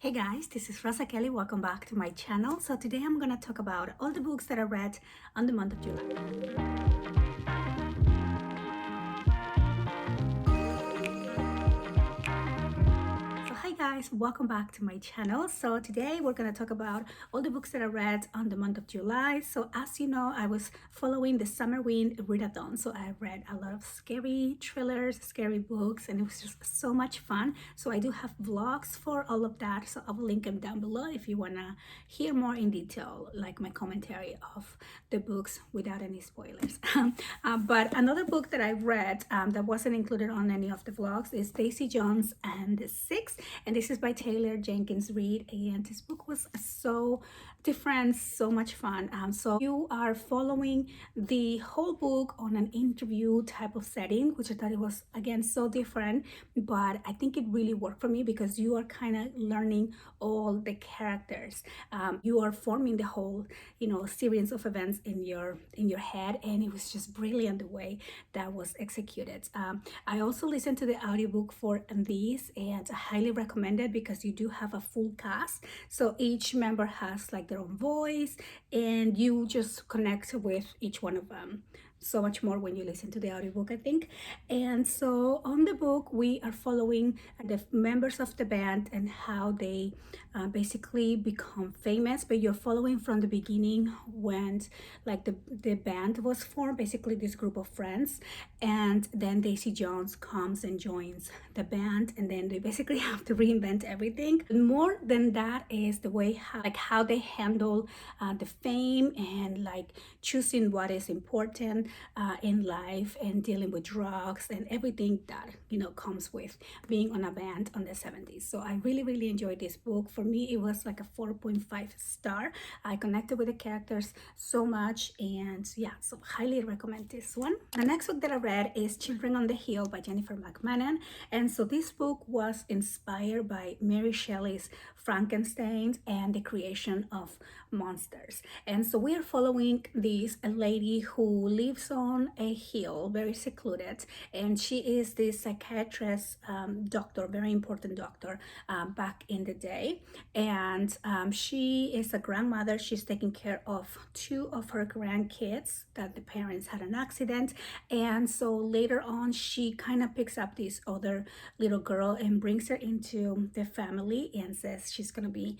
Hey guys, this is Rosa Kelly. Welcome back to my channel. So today I'm going to talk about all the books that I read on the month of July. Hi guys, welcome back to my channel. So today we're going to talk about all the books that I read on the month of July. So as you know, I was following the Summer Wind readathon. So I read a lot of scary thrillers, scary books, and it was just so much fun. So I do have vlogs for all of that. So I will link them down below if you want to hear more in detail, like my commentary of the books without any spoilers. But another book that I read that wasn't included on any of the vlogs is Stacy Jones and the Six, and this is by Taylor Jenkins Reid, and this book was so different, so much fun. So you are following the whole book on an interview type of setting, which I thought it was again so different, but I think it really worked for me because you are kind of learning all the characters. You are forming the whole series of events in your head, and it was just brilliant the way that was executed. I also listened to the audiobook for these, and I highly recommend it because you do have a full cast, so each member has like their own voice and you just connect with each one of them so much more when you listen to the audiobook, I think. And so on the book we are following the members of the band and how they basically become famous, but you're following from the beginning when like the band was formed, basically this group of friends, and then Daisy Jones comes and joins the band, and then they basically have to reinvent everything. And more than that is the way how they handle the fame and like choosing what is important in life and dealing with drugs and everything that comes with being on a band on the 70s. So I really enjoyed this book. For me it was like a 4.5 star. I connected with the characters so much, and yeah, so highly recommend this one. The next book that I read is Children on the Hill by Jennifer McMahon, and so this book was inspired by Mary Shelley's Frankenstein and the creation of monsters. And so we are following a lady who lives on a hill, very secluded, and she is this psychiatrist, doctor, very important doctor back in the day. And she is a grandmother. She's taking care of two of her grandkids that the parents had an accident, and so later on she kind of picks up this other little girl and brings her into the family and says she's gonna be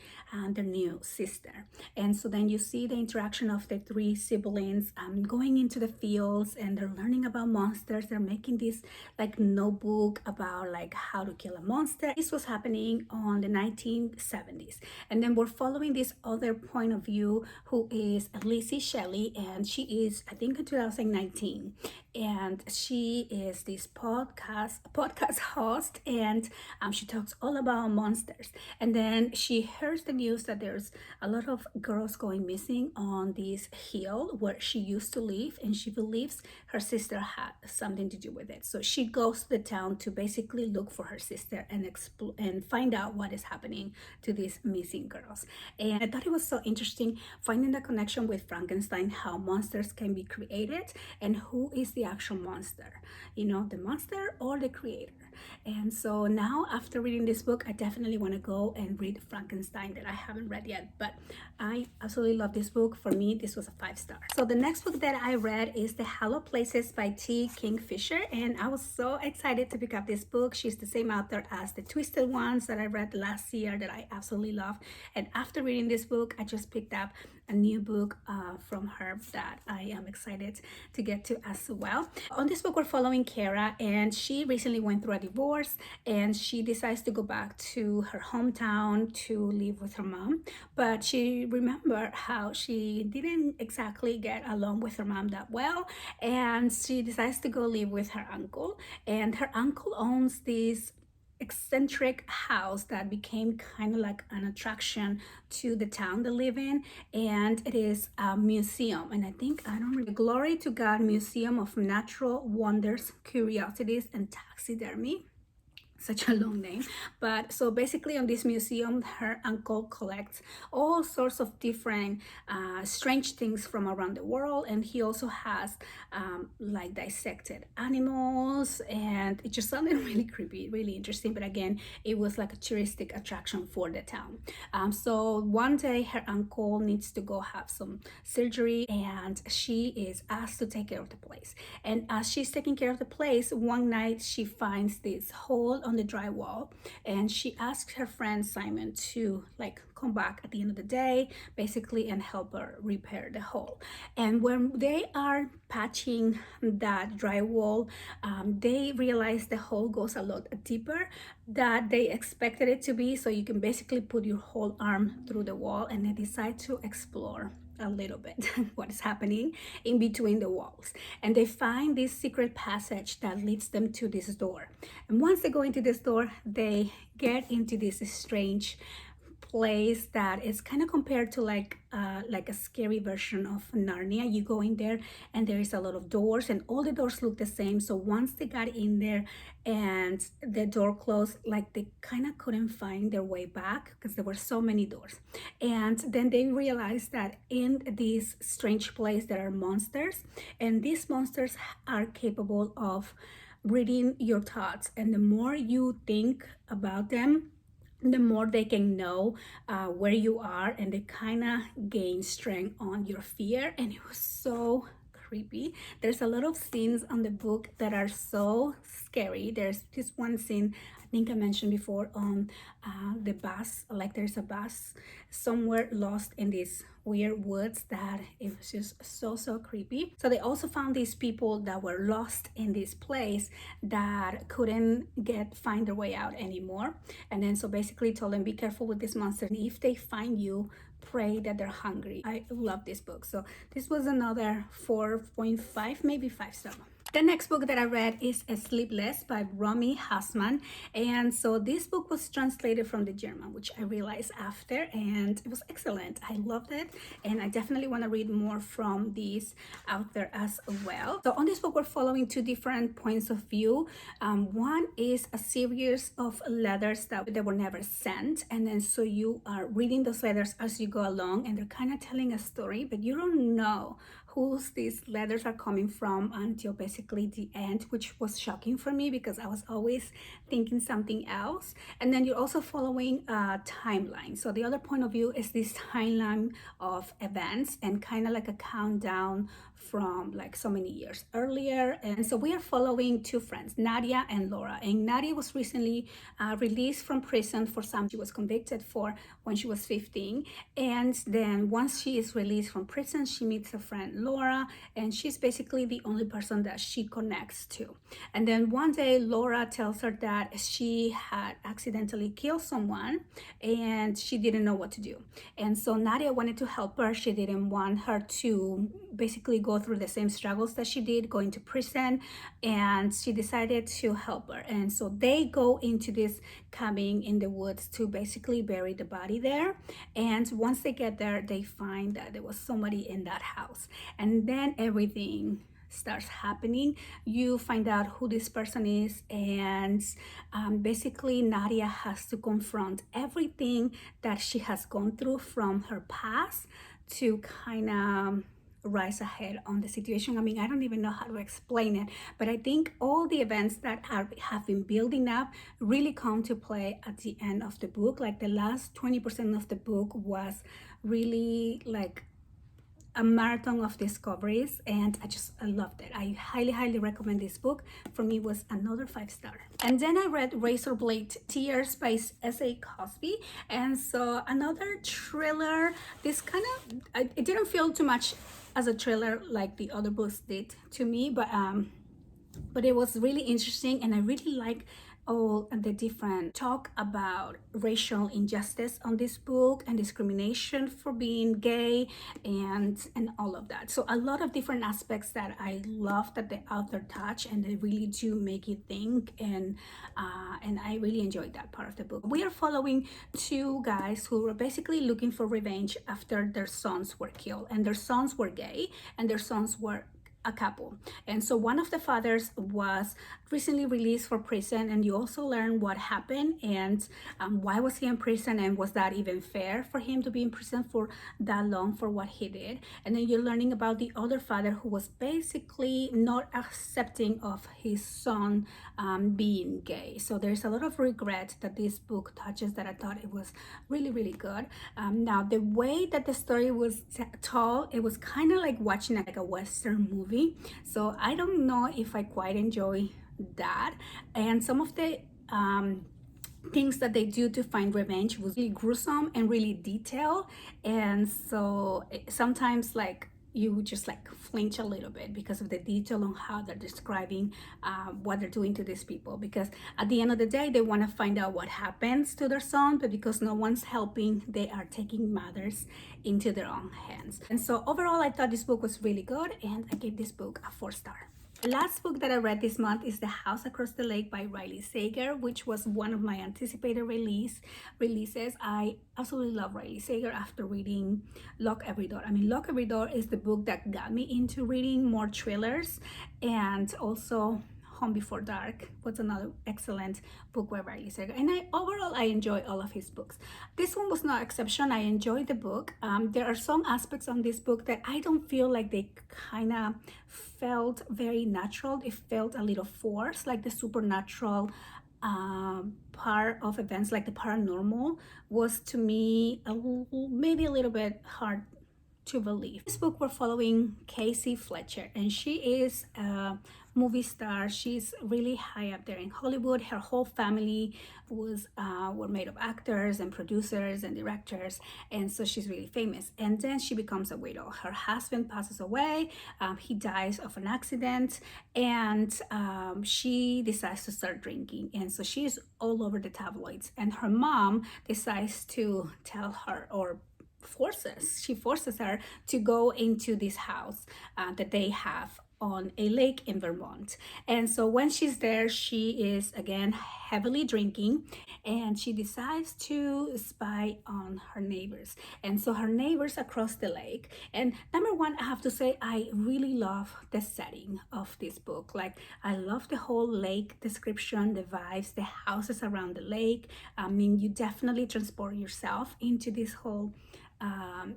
the new sister. And so then you see the interaction of the three siblings going into the fields, and they're learning about monsters. They're making this like notebook about like how to kill a monster. This was happening on the 1970s. And then we're following this other point of view who is Lizzie Shelley, and she is I think in 2019, and she is this podcast host, and she talks all about monsters. And then she hears the news that there's a lot of girls going missing on this hill where she used to live, and she believes her sister had something to do with it. So she goes to the town to basically look for her sister and find out what is happening to these missing girls. And I thought it was so interesting finding the connection with Frankenstein, how monsters can be created and who is the actual monster, the monster or the creator. And so now after reading this book, I definitely want to go and read Frankenstein that I haven't read yet, but I absolutely love this book. For me, this was a 5-star. So the next book that I read is The Hallowed Places by T. Kingfisher, and I was so excited to pick up this book. She's the same author as The Twisted Ones that I read last year that I absolutely love. And after reading this book, I just picked up a new book from her that I am excited to get to as well. On this book, we're following Kara, and she recently went through a divorce, and she decides to go back to her hometown to live with her mom. But she remembered how she didn't exactly get along with her mom that well, and she decides to go live with her uncle. And her uncle owns this eccentric house that became kind of like an attraction to the town they live in, and it is a museum. And I think, I don't remember, Glory to God Museum of Natural Wonders, Curiosities, and Taxidermy. such a long name. But so basically on this museum, her uncle collects all sorts of different strange things from around the world, and he also has like dissected animals, and it just sounded really creepy, really interesting. But again, it was like a touristic attraction for the town. So one day her uncle needs to go have some surgery, and she is asked to take care of the place. And as she's taking care of the place, one night she finds this hole on the drywall, and she asks her friend Simon to like come back at the end of the day basically and help her repair the hole. And when they are patching that drywall, they realize the hole goes a lot deeper that they expected it to be, so you can basically put your whole arm through the wall, and they decide to explore a little bit what is happening in between the walls, and they find this secret passage that leads them to this door. And once they go into this door, they get into this strange place that is kind of compared to like a scary version of Narnia. You go in there and there is a lot of doors, and all the doors look the same. So once they got in there and the door closed, like they kind of couldn't find their way back because there were so many doors. And then they realized that in this strange place there are monsters, and these monsters are capable of reading your thoughts, and the more you think about them, the more they can know where you are, and they kind of gain strength on your fear. And it was so creepy. There's a lot of scenes on the book that are so scary. There's this one scene I think I mentioned before on the bus, like there's a bus somewhere lost in these weird woods that it was just so creepy. So they also found these people that were lost in this place that couldn't find their way out anymore. And then so basically told them, be careful with this monster, and if they find you, pray that they're hungry. I love this book. So this was another 4.5, maybe 5 star. The next book that I read is Sleepless by Romy Hassman. And so this book was translated from the German, which I realized after, and it was excellent. I loved it, and I definitely want to read more from this author as well. So on this book, we're following two different points of view. One is a series of letters that they were never sent, and then so you are reading those letters as you go along, and they're kind of telling a story, but you don't know whose these letters are coming from until basically the end, which was shocking for me because I was always thinking something else. And then you're also following a timeline. So the other point of view is this timeline of events and kind of like a countdown from like so many years earlier. And so we are following two friends, Nadia and Laura. And Nadia was recently released from prison for something she was convicted for when she was 15. And then once she is released from prison, she meets her friend Laura, and she's basically the only person that she connects to. And then one day Laura tells her that she had accidentally killed someone and she didn't know what to do. And so Nadia wanted to help her. She didn't want her to basically go through the same struggles that she did going to prison, and she decided to help her. And so they go into this cabin in the woods to basically bury the body there. And once they get there, they find that there was somebody in that house, and then everything starts happening. You find out who this person is, and basically Nadia has to confront everything that she has gone through from her past to kind of rise ahead on the situation. I mean, I don't even know how to explain it, but I think all the events that have been building up really come to play at the end of the book. Like the last 20% of the book was really like a marathon of discoveries, and I loved it. I highly recommend this book. For me, it was another 5-star. And then I read Razorblade Tears by S.A. Cosby, and so another thriller. This kind of it didn't feel too much as a thriller like the other books did to me, but it was really interesting, and I really like all the different talk about racial injustice on this book and discrimination for being gay and all of that. So a lot of different aspects that I love that the author touched, and they really do make you think, and I really enjoyed that part of the book. We are following two guys who were basically looking for revenge after their sons were killed, and their sons were gay, and their sons were a couple. And so one of the fathers was recently released for prison, and you also learn what happened and why was he in prison, and was that even fair for him to be in prison for that long for what he did. And then you're learning about the other father who was basically not accepting of his son being gay. So there's a lot of regret that this book touches, that I thought it was really, really good. Now, the way that the story was told, it was kind of like watching like a Western movie. So I don't know if I quite enjoy that. And some of the things that they do to find revenge was really gruesome and really detailed. And so sometimes like you just like flinch a little bit because of the detail on how they're describing what they're doing to these people, because at the end of the day they want to find out what happens to their son, but because no one's helping, they are taking matters into their own hands. And so overall I thought this book was really good, and I gave this book a 4-star. The last book that I read this month is The House Across the Lake by Riley Sager, which was one of my anticipated releases. I absolutely love Riley Sager after reading Lock Every Door. I mean, Lock Every Door is the book that got me into reading more thrillers, and also Home Before Dark was another excellent book by Riley Sager. And overall I enjoy all of his books. This one was no exception. I enjoyed the book. There are some aspects on this book that I don't feel like they kind of felt very natural. It felt a little forced, like the supernatural part of events, like the paranormal, was to me maybe a little bit hard to believe. This book, we're following Casey Fletcher, and she is a movie star. She's really high up there in Hollywood. Her whole family were made of actors and producers and directors, and so she's really famous. And then she becomes a widow. Her husband passes away. He dies of an accident, and she decides to start drinking, and so she's all over the tabloids. And her mom decides to tell her, or she forces her to go into this house that they have on a lake in Vermont. And so when she's there, she is again heavily drinking, and she decides to spy on her neighbors. And so her neighbors across the lake. And number one, I have to say, I really love the setting of this book. Like, I love the whole lake description, the vibes, the houses around the lake. I mean, you definitely transport yourself into this whole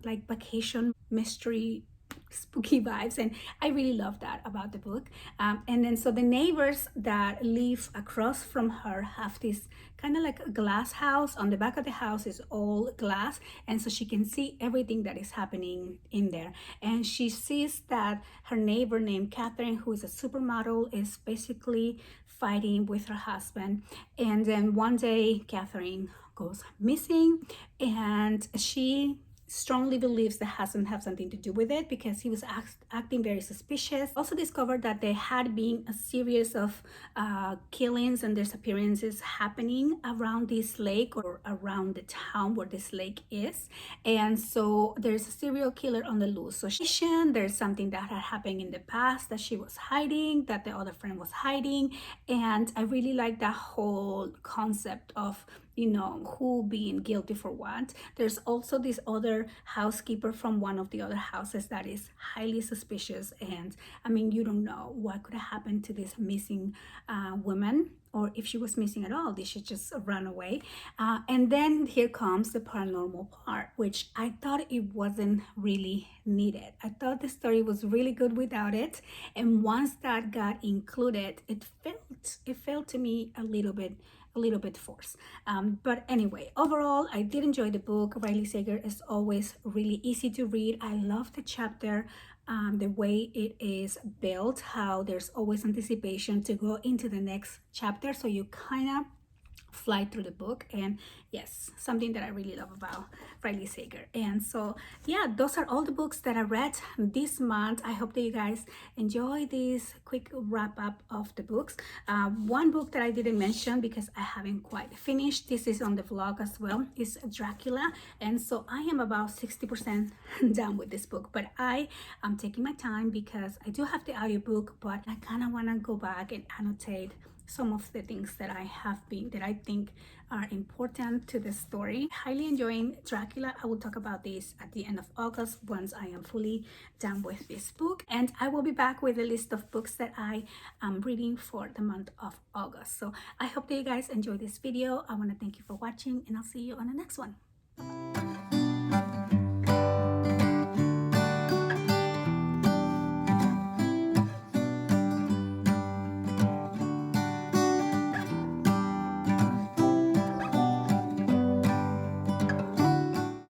like vacation mystery spooky vibes, and I really love that about the book. And then so the neighbors that live across from her have this kind of like a glass house. On the back of the house is all glass, and so she can see everything that is happening in there. And she sees that her neighbor named Catherine, who is a supermodel, is basically fighting with her husband. And then one day Catherine goes missing, and she strongly believes the husband have something to do with it because he was acting very suspicious. Also discovered that there had been a series of killings and disappearances happening around this lake, or around the town where this lake is. And so there's a serial killer on the loose. So there's something that had happened in the past that she was hiding, that the other friend was hiding. And I really like that whole concept of, you know, who being guilty for what. There's also this other housekeeper from one of the other houses that is highly suspicious, and I mean, you don't know what could have happened to this missing woman, or if she was missing at all, did she just run away? And then here comes the paranormal part, which I thought it wasn't really needed. I thought the story was really good without it, and once that got included, it felt to me a little bit forced. But anyway, overall, I did enjoy the book. Riley Sager is always really easy to read. I love the chapter, the way it is built, how there's always anticipation to go into the next chapter, so you kind of fly through the book. And yes, something that I really love about Riley Sager. And so yeah, those are all the books that I read this month. I hope that you guys enjoy this quick wrap up of the books. One book that I didn't mention because I haven't quite finished, this is on the vlog as well, is Dracula. And so I am about 60% done with this book, but I am taking my time because I do have the audiobook, but I kind of want to go back and annotate some of the things that I think are important to the story. Highly enjoying Dracula. I will talk about this at the end of August once I am fully done with this book, and I will be back with a list of books that I am reading for the month of August. So I hope that you guys enjoy this video. I want to thank you for watching, and I'll see you on the next one.